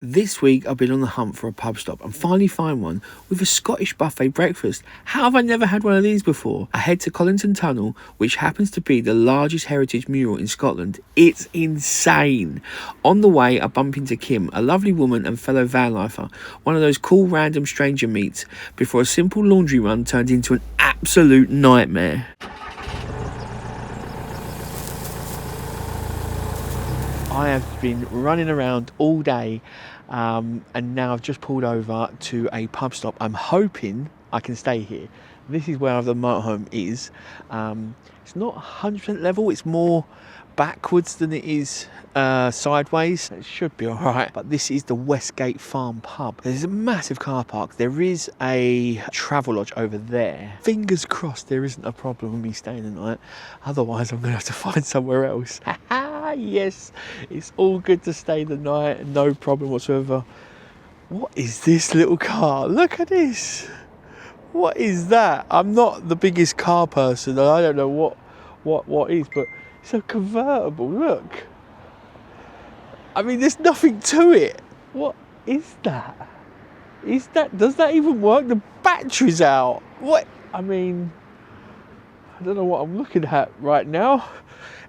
This week I've been on the hunt for a pub stop and finally find one with a Scottish buffet breakfast. How have I never had one of these before? I head to Colinton Tunnel, which happens to be the largest heritage mural in Scotland. It's insane. On the way I bump into Kim, a lovely woman and fellow van lifer, one of those cool random stranger meets before a simple laundry run turned into an absolute nightmare. I have been running around all day and now I've just pulled over to a pub stop. I'm hoping I can stay here. This is where the motorhome is. It's not 100% level, it's more backwards than it is sideways. It should be alright, but this is the Westgate Farm pub. There's a massive car park. There is a travel lodge over there. Fingers crossed there isn't a problem with me staying the night, otherwise I'm going to have to find somewhere else. Yes, it's all good to stay the night, no problem whatsoever. What is this little car? Look at this. What is that? I'm not the biggest car person, and I don't know what is, but it's a convertible. Look. I mean, there's nothing to it. What is that? Does that even work? The battery's out. What? I mean, I don't know what I'm looking at right now.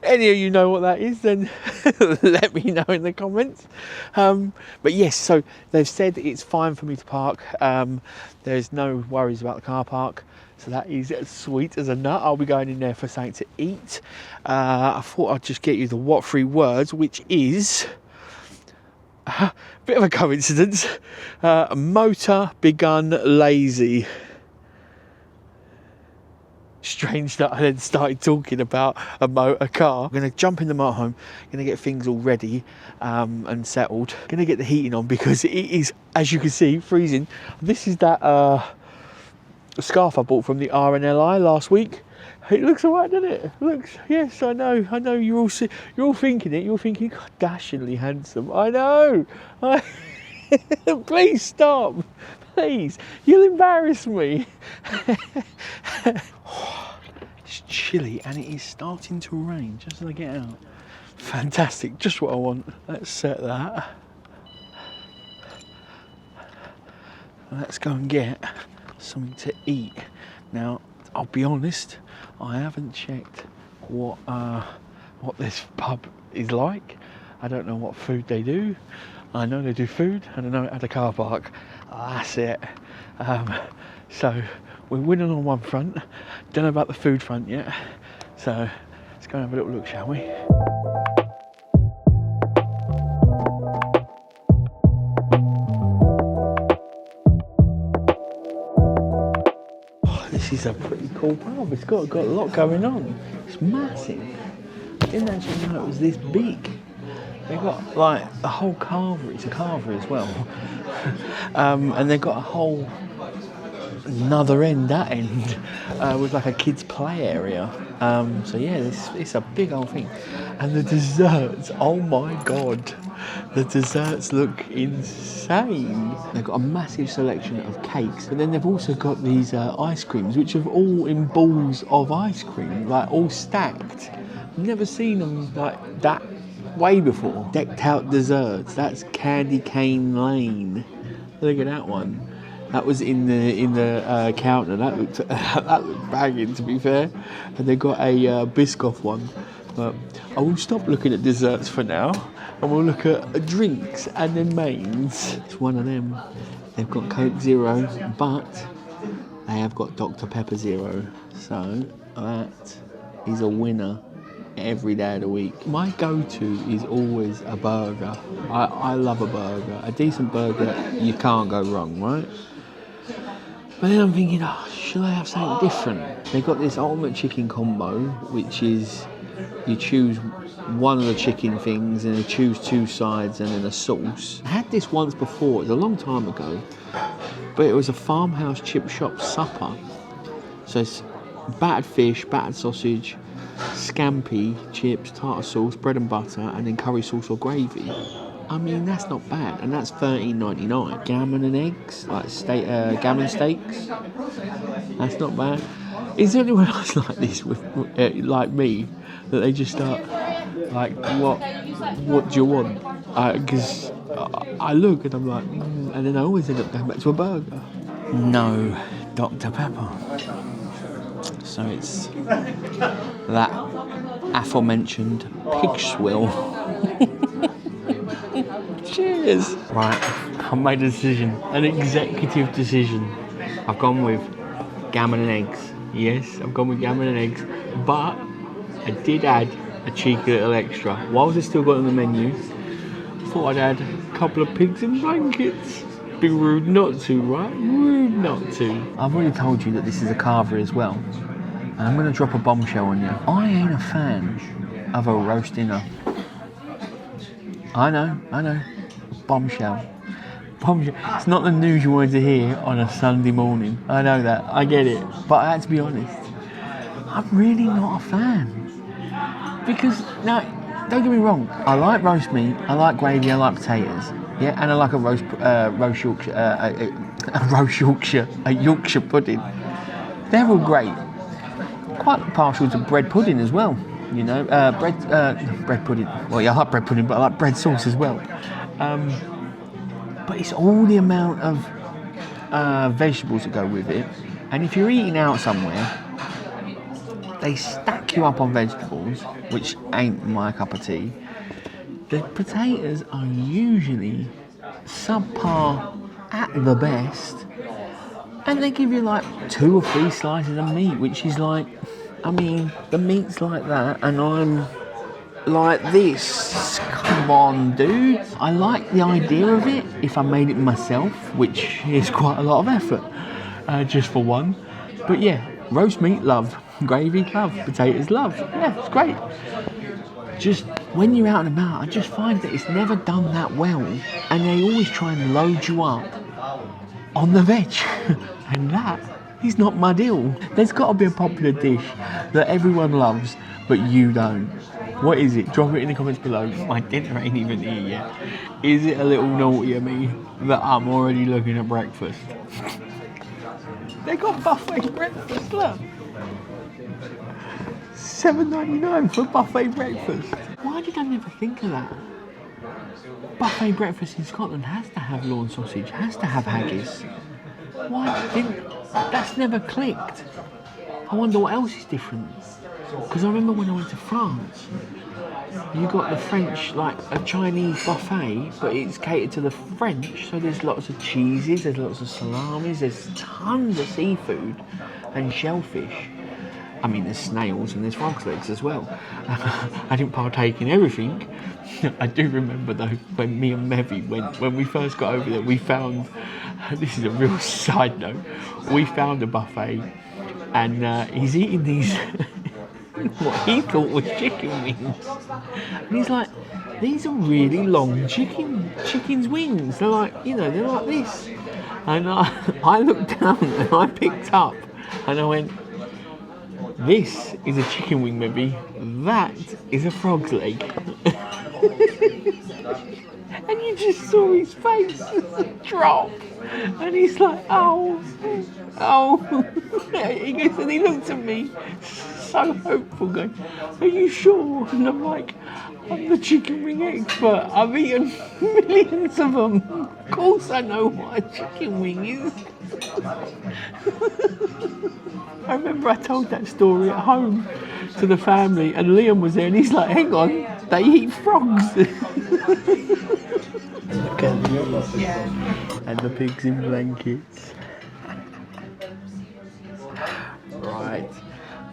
Any of you know what that is, then let me know in the comments. But yes, so they've said it's fine for me to park. There's no worries about the car park. So that is sweet as a nut. I'll be going in there for something to eat. I thought I'd just get you the what three words, which is a bit of a coincidence. Motor begun lazy. Strange that I then started talking about a motor car. I'm going to jump in the motorhome, going to get things all ready and settled. Going to get the heating on because it is, as you can see, freezing. This is that scarf I bought from the RNLI last week. It looks alright, doesn't it? Looks, yes, I know. You're all thinking it. You're thinking, God, dashingly handsome. I know. Please stop. Please, you'll embarrass me. It's chilly and it is starting to rain just as I get out. Fantastic, just what I want. Let's set that. Let's go and get something to eat. Now, I'll be honest, I haven't checked what this pub is like. I don't know what food they do. I know they do food and I know it had a car park. That's it. So we're winning on one front. Don't know about the food front yet. So let's go and have a little look, shall we? Oh, this is a pretty cool pub. It's got a lot going on. It's massive. I didn't actually know it was this big. They've got like a whole carvery. It's a carvery as well. And they've got a whole another end, that end, with like a kids play area. So yeah, it's a big old thing. And the desserts, oh my God. The desserts look insane. They've got a massive selection of cakes, but then they've also got these ice creams, which are all in balls of ice cream, like all stacked. Never seen them like that way before. Decked out desserts. That's Candy Cane Lane. Look at that one. That was in the counter. That looked banging, to be fair. And they got a Biscoff one. But I will stop looking at desserts for now, and we'll look at drinks and then mains. It's one of them. They've got Coke Zero, but they have got Dr Pepper Zero. So that is a winner every day of the week. My go-to is always a burger. I love a burger. A decent burger, you can't go wrong, right? But then I'm thinking, should I have something different? They've got this ultimate chicken combo, which is you choose one of the chicken things and you choose two sides and then a sauce. I had this once before, it was a long time ago, but it was a farmhouse chip shop supper. So it's battered fish, battered sausage, scampi, chips, tartar sauce, bread and butter, and then curry sauce or gravy. I mean, that's not bad, and that's $13.99. Gammon and eggs, like gammon steaks. That's not bad. Is there anyone else like this, like me, that they just start like, what do you want? Because I look and I'm like, and then I always end up going back to a burger. No Dr. Pepper. So it's that aforementioned pig swill. Cheers. Right, I've made a decision, an executive decision. I've gone with gammon and eggs. Yes, I've gone with gammon and eggs, but I did add a cheeky little extra. Whilst I still got it on the menu, I thought I'd add a couple of pigs in blankets. Be rude not to, right? Rude not to. I've already told you that this is a carvery as well, and I'm going to drop a bombshell on you. I ain't a fan of a roast dinner. I know. Bombshell. It's not the news you wanted to hear on a Sunday morning. I know that. I get it. But I had to be honest. I'm really not a fan. Because, no, don't get me wrong. I like roast meat. I like gravy. I like potatoes. Yeah, and I like a Yorkshire pudding. They're all great. Quite partial to bread pudding as well. You know, bread pudding. Well, yeah, I like bread pudding, but I like bread sauce as well. But it's all the amount of vegetables that go with it. And if you're eating out somewhere, they stack you up on vegetables, which ain't my cup of tea. The potatoes are usually subpar at the best. And they give you like 2 or 3 slices of meat, which is like, I mean, the meat's like that, and I'm like this. Come on, dude. I like the idea of it if I made it myself, which is quite a lot of effort, just for one. But yeah, roast meat, love. Gravy, love. Potatoes, love. Yeah, it's great. Just when you're out and about, I just find that it's never done that well, and they always try and load you up on the veg, and that is not my deal. There's got to be a popular dish that everyone loves, but you don't. What is it? Drop it in the comments below. My dinner ain't even here yet. Is it a little naughty of me that I'm already looking at breakfast? They got buffet breakfast, look. $7.99 for buffet breakfast. Why did I never think of that? Buffet breakfast in Scotland has to have lawn sausage, has to have haggis. Why didn't... That's never clicked. I wonder what else is different. Because I remember when I went to France, you got the French, like a Chinese buffet, but it's catered to the French, so there's lots of cheeses, there's lots of salamis, there's tons of seafood and shellfish. I mean, there's snails and there's frog's legs as well. I didn't partake in everything. I do remember though, when me and Mevy, when we first got over there, we found, this is a real side note, we found a buffet and he's eating these, what he thought was chicken wings. And he's like, these are really long chicken's wings. They're like, you know, they're like this. And I looked down and I picked up and I went, this is a chicken wing, maybe. That is a frog's leg. And you just saw his face drop. And he's like, oh. He goes, and he looks at me, so hopeful, going, are you sure? And I'm like, I'm the chicken wing expert. I've eaten millions of them. Of course I know what a chicken wing is. I remember I told that story at home to the family, and Liam was there, and he's like, hang on, they eat frogs. Look at them. And the pigs in blankets. Right,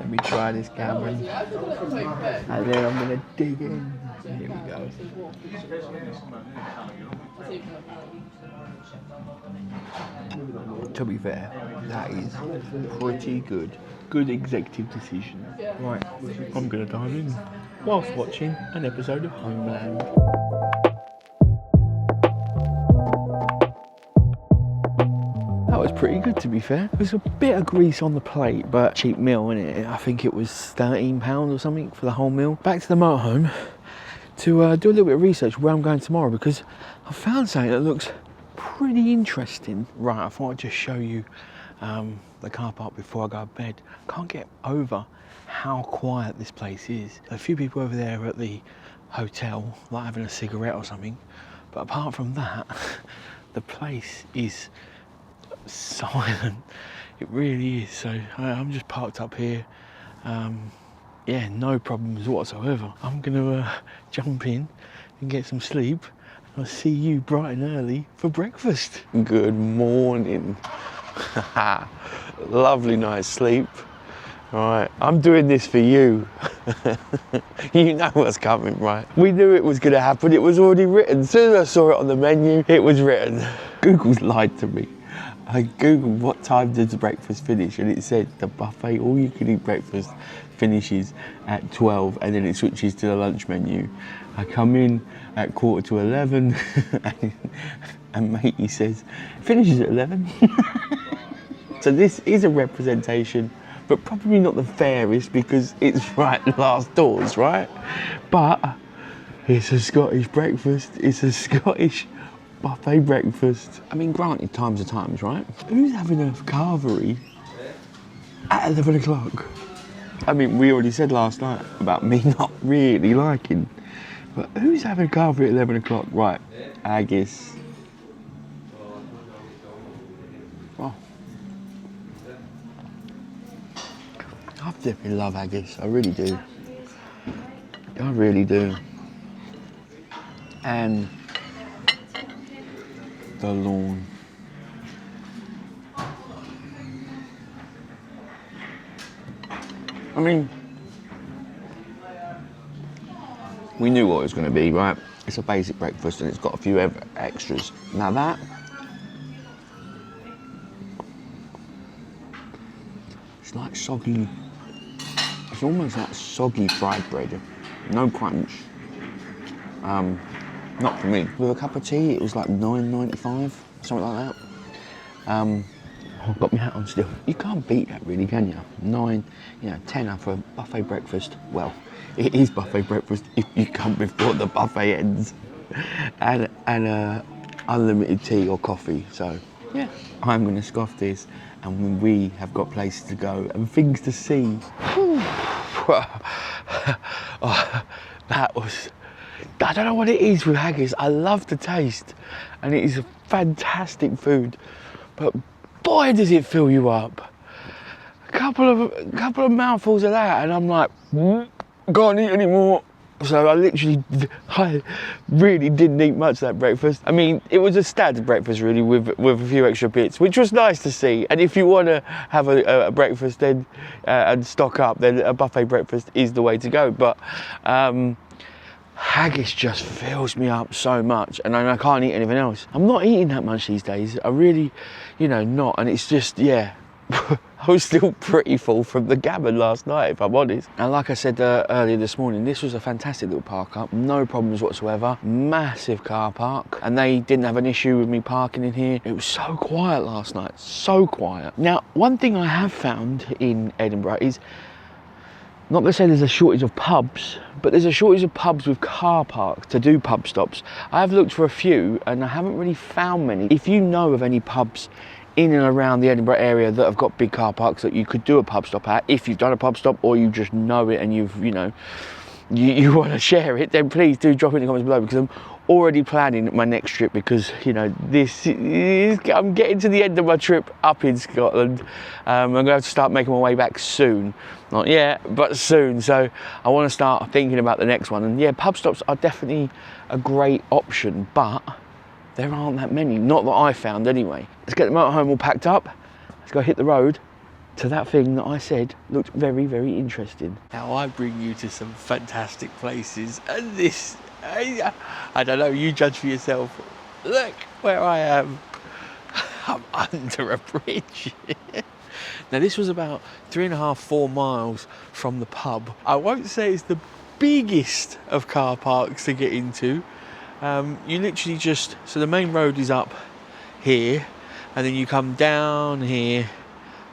let me try this gammon. And then I'm going to dig in. Here we go. To be fair, that is pretty good. Good executive decision. Right, I'm going to dive in whilst watching an episode of Homeland. That was pretty good, to be fair. There's a bit of grease on the plate, but cheap meal, innit? I think it was £13 or something for the whole meal. Back to the motorhome to do a little bit of research where I'm going tomorrow, because I found something that looks pretty interesting. Right, I thought I'd just show you the car park before I go to bed. Can't get over how quiet this place is. A few people over there at the hotel, like having a cigarette or something, But apart from that, the place is silent. It really is. So I'm just parked up here. Yeah, no problems whatsoever. I'm gonna jump in and get some sleep. I'll see you bright and early for breakfast. Good morning. Lovely night's sleep. All right, I'm doing this for you. You know what's coming, right? We knew it was gonna happen. It was already written. As soon as I saw it on the menu, it was written. Google's lied to me. I googled what time does breakfast finish, and it said the buffet, all you can eat breakfast, finishes at 12, and then it switches to the lunch menu. I come in at 11:15, and matey says, finishes at 11. So this is a representation, but probably not the fairest because it's right last doors, right? But it's a Scottish breakfast. It's a Scottish buffet breakfast. I mean, granted, times are times, right? Who's having a carvery at 11 o'clock? I mean, we already said last night about me not really liking, but who's having a carvery at 11 o'clock? Right, haggis. Oh. I definitely love haggis, I really do. I really do. And the lawn. I mean, we knew what it was going to be, right? It's a basic breakfast and it's got a few extras. Now that, it's like soggy, it's almost like soggy fried bread. No crunch. Not for me. With a cup of tea, it was like $9.95, something like that. I've got my hat on still. You can't beat that really, can you? 10 for a buffet breakfast. Well, it is buffet breakfast if you come before the buffet ends. And unlimited tea or coffee. So, yeah, I'm gonna scoff this, and when we have got places to go and things to see. Oh, that was, I don't know what it is with haggis. I love the taste, and it is a fantastic food, but boy does it fill you up. A couple of mouthfuls of that, and I'm like, can't eat anymore. So I really didn't eat much of that breakfast. I mean, it was a standard breakfast really with a few extra bits, which was nice to see. And if you want to have a breakfast then and stock up, then a buffet breakfast is the way to go. But haggis just fills me up so much, and I can't eat anything else. I'm not eating that much these days. I really, not. And it's just, yeah. I was still pretty full from the Gammon last night, if I'm honest. And like I said earlier this morning, this was a fantastic little park up, no problems whatsoever, massive car park, and they didn't have an issue with me parking in here. It was so quiet last night, so quiet. Now, one thing I have found in Edinburgh is, not to say there's a shortage of pubs, but there's a shortage of pubs with car parks to do pub stops. I have looked for a few and I haven't really found many. If you know of any pubs in and around the Edinburgh area that have got big car parks that you could do a pub stop at, if you've done a pub stop or you just know it and you want to share it, then please do drop it in the comments below, because I'm already planning my next trip, because I'm getting to the end of my trip up in Scotland. I'm going to have to start making my way back soon. Not yet, but soon. So I want to start thinking about the next one. And yeah, pub stops are definitely a great option, but there aren't that many, not that I found anyway. Let's get the motorhome all packed up. Let's go hit the road to that thing that I said looked very, very interesting. Now I bring you to some fantastic places, and this, I don't know, you judge for yourself. Look where I am. I'm under a bridge. Now this was about 3.5–4 miles from the pub. I won't say it's the biggest of car parks to get into. You literally so the main road is up here, and then you come down here,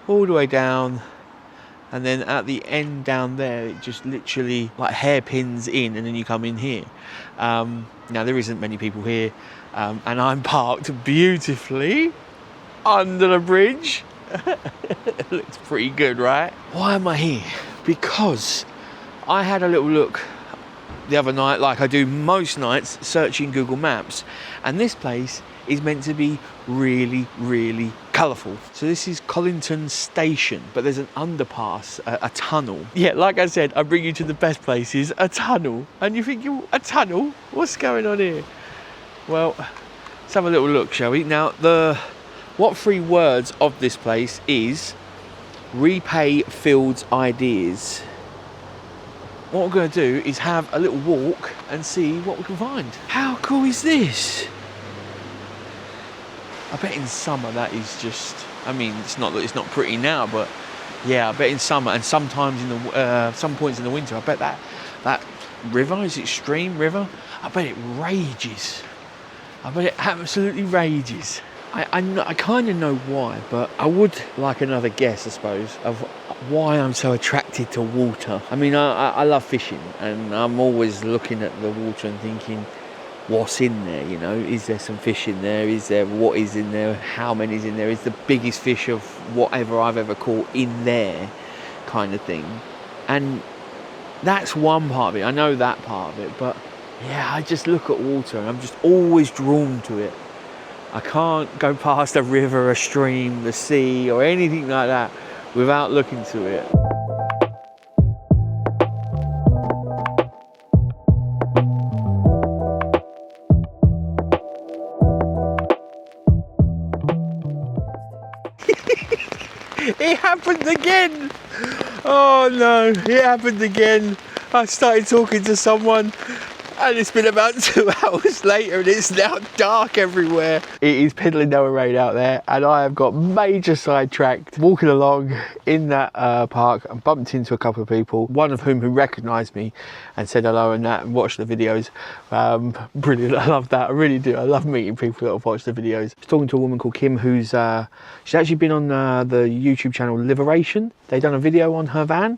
all the way down, and then at the end down there, it just literally like hairpins in, and then you come in here. Now there isn't many people here, and I'm parked beautifully under the bridge. It looks pretty good, right? Why am I here? Because I had a little look the other night, like I do most nights, searching Google Maps, and this place is meant to be really, really colourful. So this is Colinton Station, but there's an underpass, a tunnel. Yeah, like I said, I bring you to the best places, a tunnel. And you think, a tunnel? What's going on here? Well, let's have a little look, shall we? Now, what 3 words of this place is repay Field's ideas. What we're going to do is have a little walk and see what we can find. How cool is this? I bet in summer that is just, I mean, it's not pretty now, but yeah, I bet in summer and sometimes in the some points in the winter, I bet that river, is it Stream River? I bet it rages. I bet it absolutely rages. I kind of know why, but I would like another guess, I suppose, of why I'm so attracted to water. I mean, I love fishing, and I'm always looking at the water and thinking, what's in there, you know? Is there some fish in there? Is there, what is in there? How many is in there? Is the biggest fish of whatever I've ever caught in there, kind of thing? And that's one part of it. I know that part of it, but yeah, I just look at water and I'm just always drawn to it. I can't go past a river, a stream, the sea, or anything like that without looking to it. It happened again! Oh no, it happened again. I started talking to someone and it's been about 2 hours later and it's now dark everywhere. It is piddling down the rain out there and I have got major sidetracked walking along in that park and bumped into a couple of people, one of whom who recognised me and said hello and that and watched the videos. Brilliant, I love that, I really do. I love meeting people that have watched the videos. I was talking to a woman called Kim who's she's actually been on the YouTube channel Liberation. They done a video on her van.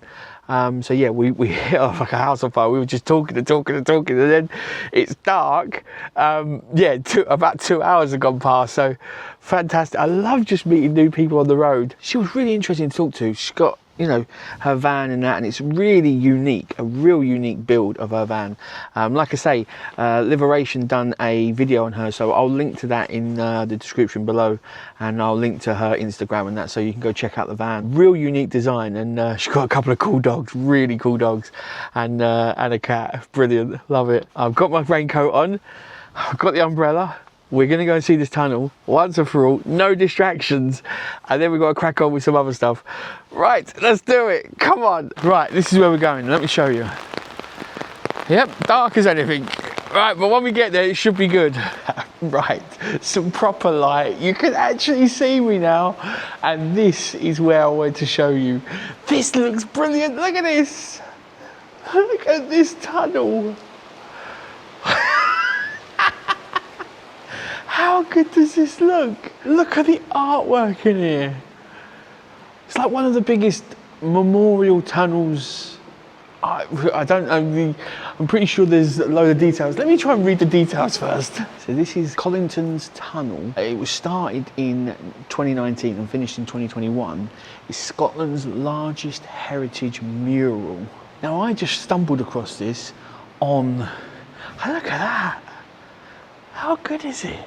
So yeah, we hit off like a house on fire. We were just talking and then it's dark. Yeah, about 2 hours have gone past, so fantastic. I love just meeting new people on the road. She was really interesting to talk to. She's got, you know, her van and that, and it's really unique, a real unique build of her van. Like I say, Liberation done a video on her, so I'll link to that in the description below, and I'll link to her Instagram and that, so you can go check out the van. Real unique design, and she's got a couple of cool dogs, really cool dogs, and a cat. Brilliant, love it. I've got my raincoat on, I've got the umbrella. We're going to go and see this tunnel once and for all, no distractions, and then we've got to crack on with some other stuff. Right, let's do it, come on. Right, this is where we're going, let me show you. Yep, dark as anything. Right, but when we get there, it should be good. Right, some proper light. You can actually see me now, and this is where I wanted to show you. This looks brilliant, look at this. Look at this tunnel. How good does this look? Look at the artwork in here. It's like one of the biggest memorial tunnels. I don't know, I'm pretty sure there's a load of details. Let me try and read the details first. So this is Colinton's Tunnel. It was started in 2019 and finished in 2021. It's Scotland's largest heritage mural. Now I just stumbled across this on, look at that. How good is it?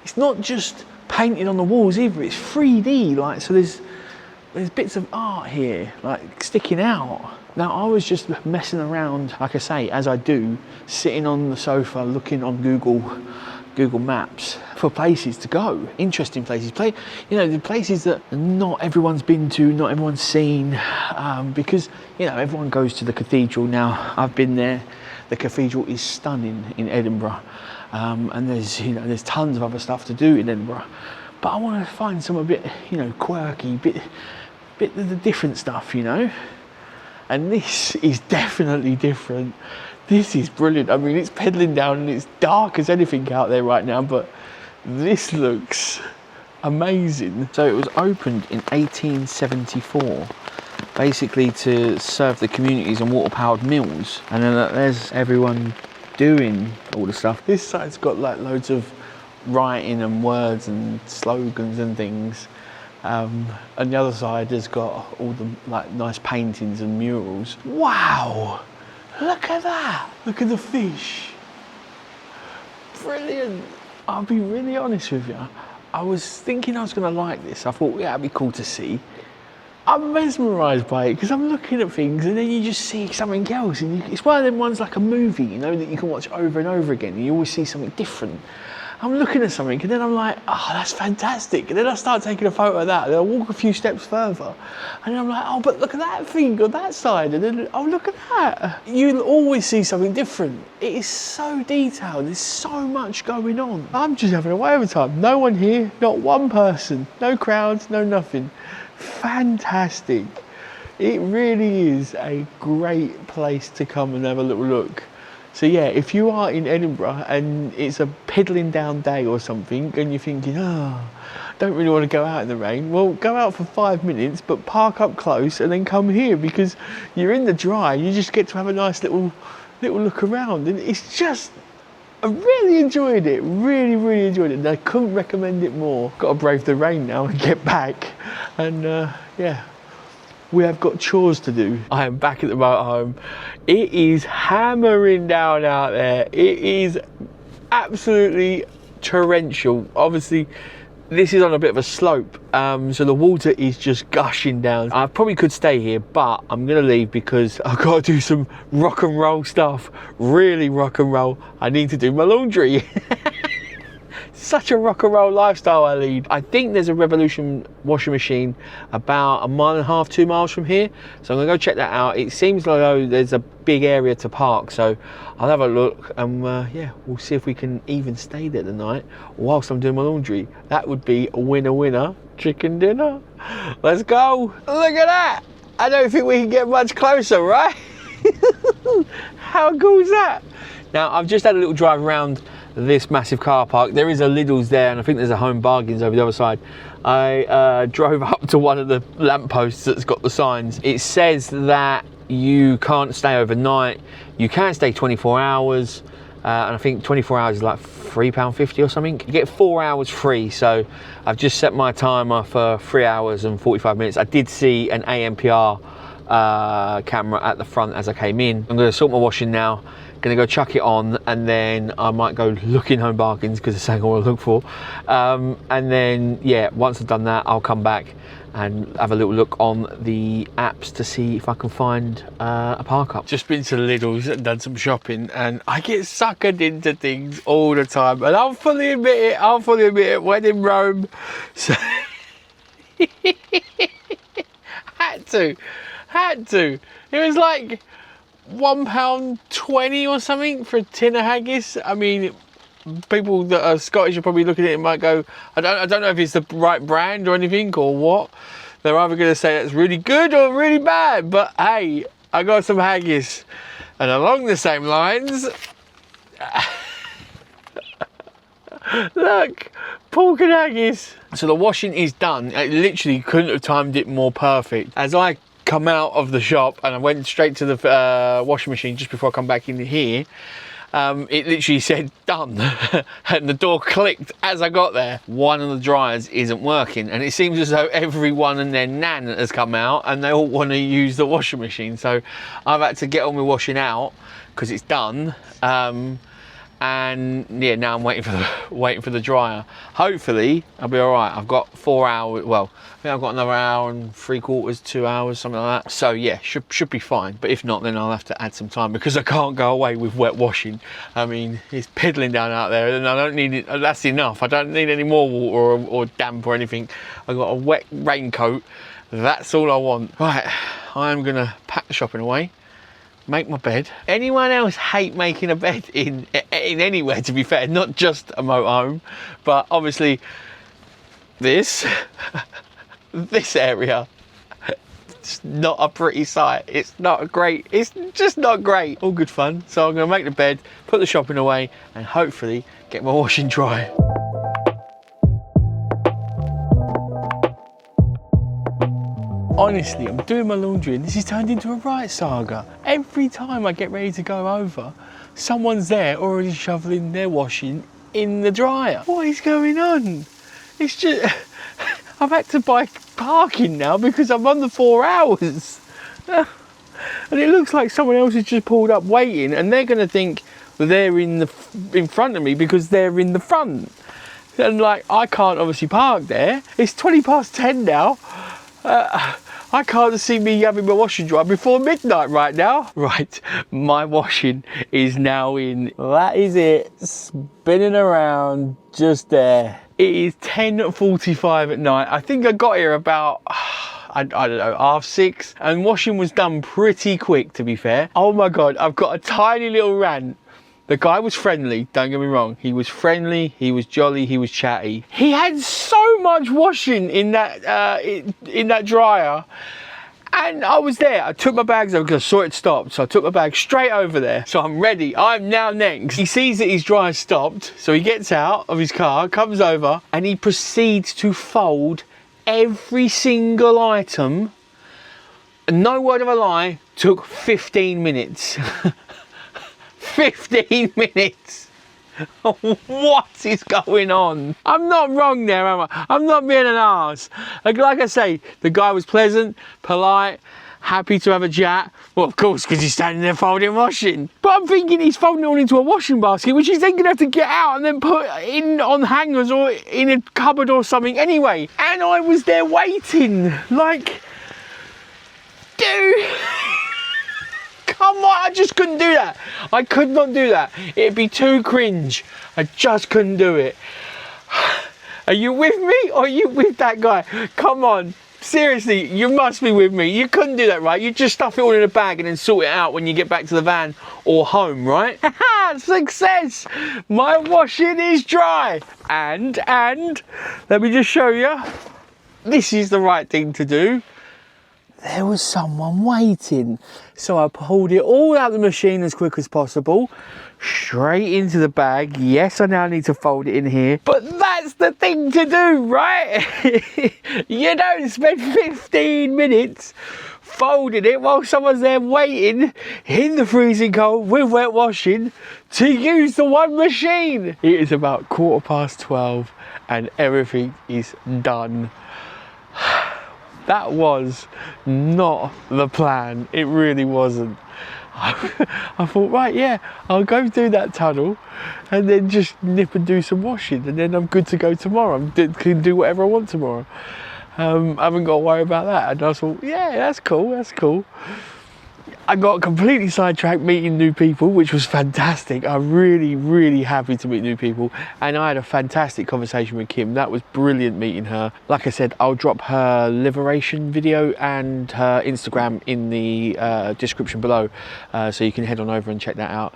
It's not just painted on the walls either, it's 3D, like, so there's bits of art here, like, sticking out. Now, I was just messing around, like I say, as I do, sitting on the sofa, looking on Google Maps for places to go, interesting places, you know, the places that not everyone's been to, not everyone's seen, because, you know, everyone goes to the cathedral now. I've been there. The cathedral is stunning in Edinburgh. And there's tons of other stuff to do in Edinburgh, but I want to find some a bit, you know, quirky, bit of the different stuff, you know. And this is definitely different. This is brilliant. I mean, it's peddling down and it's dark as anything out there right now, but this looks amazing. So it was opened in 1874, basically to serve the communities and water-powered mills. And then there's everyone doing all the stuff. This side's got like loads of writing and words and slogans and things, and the other side has got all the like nice paintings and murals. Wow, Look at that. Look at the fish. Brilliant. I'll be really honest with you. I was thinking I was going to like this. I thought, yeah, it'd be cool to see. I'm mesmerised by it because I'm looking at things and then you just see something else. And it's one of them ones like a movie, you know, that you can watch over and over again. And you always see something different. I'm looking at something and then I'm like, oh, that's fantastic. And then I start taking a photo of that. And then I walk a few steps further. And then I'm like, oh, but look at that thing on that side. And then, oh, look at that. You'll always see something different. It is so detailed. There's so much going on. I'm just having a whale of a time. No one here, not one person. No crowds, no nothing. Fantastic. It really is a great place to come and have a little look. So yeah, if you are in Edinburgh and it's a piddling down day or something and you're thinking, oh, don't really want to go out in the rain, well, go out for 5 minutes, but park up close and then come here because you're in the dry. You just get to have a nice little look around, and it's just, I really enjoyed it. Really enjoyed it. And I couldn't recommend it more. Got to brave the rain now and get back. And yeah. We have got chores to do. I am back at the motorhome. It is hammering down out there. It is absolutely torrential. Obviously, this is on a bit of a slope, so the water is just gushing down. I probably could stay here, but I'm gonna leave because I've got to do some rock and roll stuff. Really rock and roll. I need to do my laundry. Such a rock and roll lifestyle I lead. I think there's a Revolution washing machine about 1.5 miles, 2 miles from here. So I'm gonna go check that out. It seems like there's a big area to park. So I'll have a look and yeah, we'll see if we can even stay there tonight whilst I'm doing my laundry. That would be a winner, chicken dinner. Let's go. Look at that. I don't think we can get much closer, right? How cool is that? Now, I've just had a little drive around this massive car park. There is a Lidl's there, and I think there's a Home Bargains over the other side. I drove up to one of the lampposts that's got the signs. It says that you can't stay overnight. You can stay 24 hours, and I think 24 hours is like £3.50 or something. You get 4 hours free, so I've just set my timer for 3 hours and 45 minutes. I did see an ANPR camera at the front as I came in. I'm going to sort my washing now. Gonna go chuck it on, and then I might go look in Home Bargains because it's something I want to look for. And then yeah, once I've done that, I'll come back and have a little look on the apps to see if I can find a park up. Just been to Lidl's and done some shopping, and I get suckered into things all the time, and I'll fully admit it, when in Rome. So had to. It was like £1.20 or something for a tin of haggis. I mean, people that are Scottish are probably looking at it and might go, I don't know if it's the right brand or anything or what. They're either going to say that's really good or really bad, but hey, I got some haggis. And along the same lines, look, pork and haggis. So the washing is done. I literally couldn't have timed it more perfect. As I come out of the shop and I went straight to the washing machine just before I come back in here, it literally said done and the door clicked as I got there. One of the dryers isn't working, and it seems as though everyone and their nan has come out and they all want to use the washing machine, so I've had to get on with washing out because it's done. And yeah, now I'm waiting for the dryer. Hopefully I'll be all right. I've got 4 hours. Well, I think I've got another hour and 3/4, 2 hours, something like that. So yeah, should be fine. But if not, then I'll have to add some time because I can't go away with wet washing. I mean, it's piddling down out there, and I don't need it. That's enough. I don't need any more water or damp or anything. I've got a wet raincoat. That's all I want. Right, I am gonna pack the shopping away. Make my bed. Anyone else hate making a bed in anywhere, to be fair, not just a motorhome, but obviously this area, it's not a pretty sight. It's just not great. All good fun. So I'm gonna make the bed, put the shopping away, and hopefully get my washing dry. Honestly, I'm doing my laundry and this has turned into a right saga. Every time I get ready to go over, someone's there already shoveling their washing in the dryer. What is going on? It's just, I've had to buy parking now because I'm on the 4 hours. and it looks like someone else has just pulled up waiting, and they're going to think they're in front of me because they're in the front. And like, I can't obviously park there. It's 10 now. I can't see me having my washing dry before midnight right now. Right, my washing is now in. That is it, spinning around just there. It is 10:45 at night. I think I got here about, I don't know, 6:30, and washing was done pretty quick, to be fair. Oh my God, I've got a tiny little rant. The guy was friendly, don't get me wrong. He was friendly, he was jolly, he was chatty. He had so much washing in that dryer. And I was there, I took my bags over because I saw it stopped. So I took my bag straight over there. So I'm ready, I'm now next. He sees that his dryer stopped. So he gets out of his car, comes over, and he proceeds to fold every single item. And no word of a lie, took 15 minutes. 15 minutes. What is going on? I'm not wrong there, am I? I'm not being an arse. Like I say, the guy was pleasant, polite, happy to have a chat. Well, of course, because he's standing there folding washing. But I'm thinking he's folding it all into a washing basket, which he's then going to have to get out and then put in on hangers or in a cupboard or something anyway. And I was there waiting. Like, dude. Come on, I just couldn't do that. I could not do that. It'd be too cringe. I just couldn't do it. Are you with me or are you with that guy? Come on. Seriously, you must be with me. You couldn't do that, right? You just stuff it all in a bag and then sort it out when you get back to the van or home, right? Success! My washing is dry. And, let me just show you. This is the right thing to do. There was someone waiting. So I pulled it all out of the machine as quick as possible, straight into the bag. Yes, I now need to fold it in here, but that's the thing to do, right? You don't spend 15 minutes folding it while someone's there waiting in the freezing cold with wet washing to use the one machine. It is about 12:15 and everything is done. That was not the plan. It really wasn't. I thought, right, yeah, I'll go do that tunnel and then just nip and do some washing and then I'm good to go tomorrow. I can do whatever I want tomorrow. I haven't got to worry about that. And I thought, yeah, that's cool, that's cool. I got completely sidetracked meeting new people, which was fantastic. I'm really, really happy to meet new people. And I had a fantastic conversation with Kim. That was brilliant meeting her. Like I said, I'll drop her liberation video and her Instagram in the description below. So you can head on over and check that out.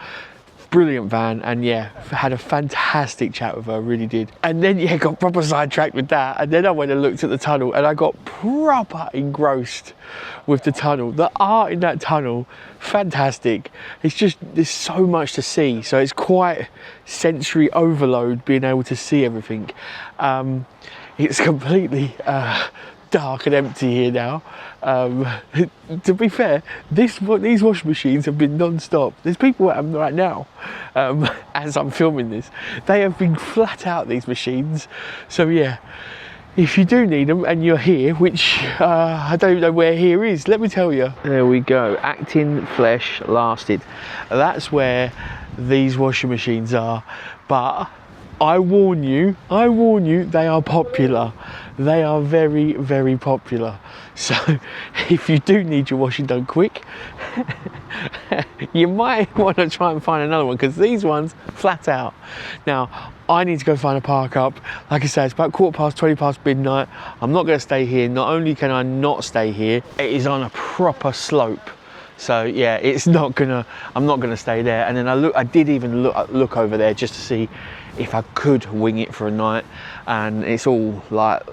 Brilliant van, and yeah, had a fantastic chat with her, really did. And then yeah, got proper sidetracked with that, and then I went and looked at the tunnel and I got proper engrossed with the tunnel. The art in that tunnel, fantastic. It's just, there's so much to see, so it's quite sensory overload being able to see everything. It's completely dark and empty here now. To be fair, these washing machines have been non-stop. There's people at them right now as I'm filming this. They have been flat out, these machines. So yeah, if you do need them and you're here, which I don't know where here is, let me tell you. There we go, Acting Flesh Lasted. That's where these washing machines are. But I warn you, they are popular. They are very, very popular. So if you do need your washing done quick, you might want to try and find another one, because these ones flat out. Now, I need to go find a park up. Like I said, it's about 20 past midnight. I'm not going to stay here. Not only can I not stay here, it is on a proper slope. So yeah, I'm not gonna stay there. And then I did even look over there just to see if I could wing it for a night, and it's all like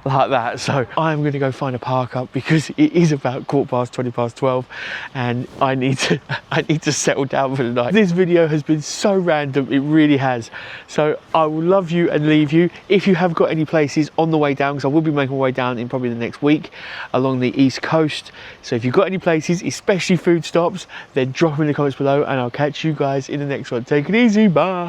that. So I'm gonna go find a park up, because it is about 12:15, and I need to settle down for the night. This video has been so random, it really has. So I will love you and leave you. If you have got any places on the way down, because I will be making my way down in probably the next week along the east coast. So if you've got any places, especially food stops, then drop them in the comments below, and I'll catch you guys in the next one. Take it easy, bye.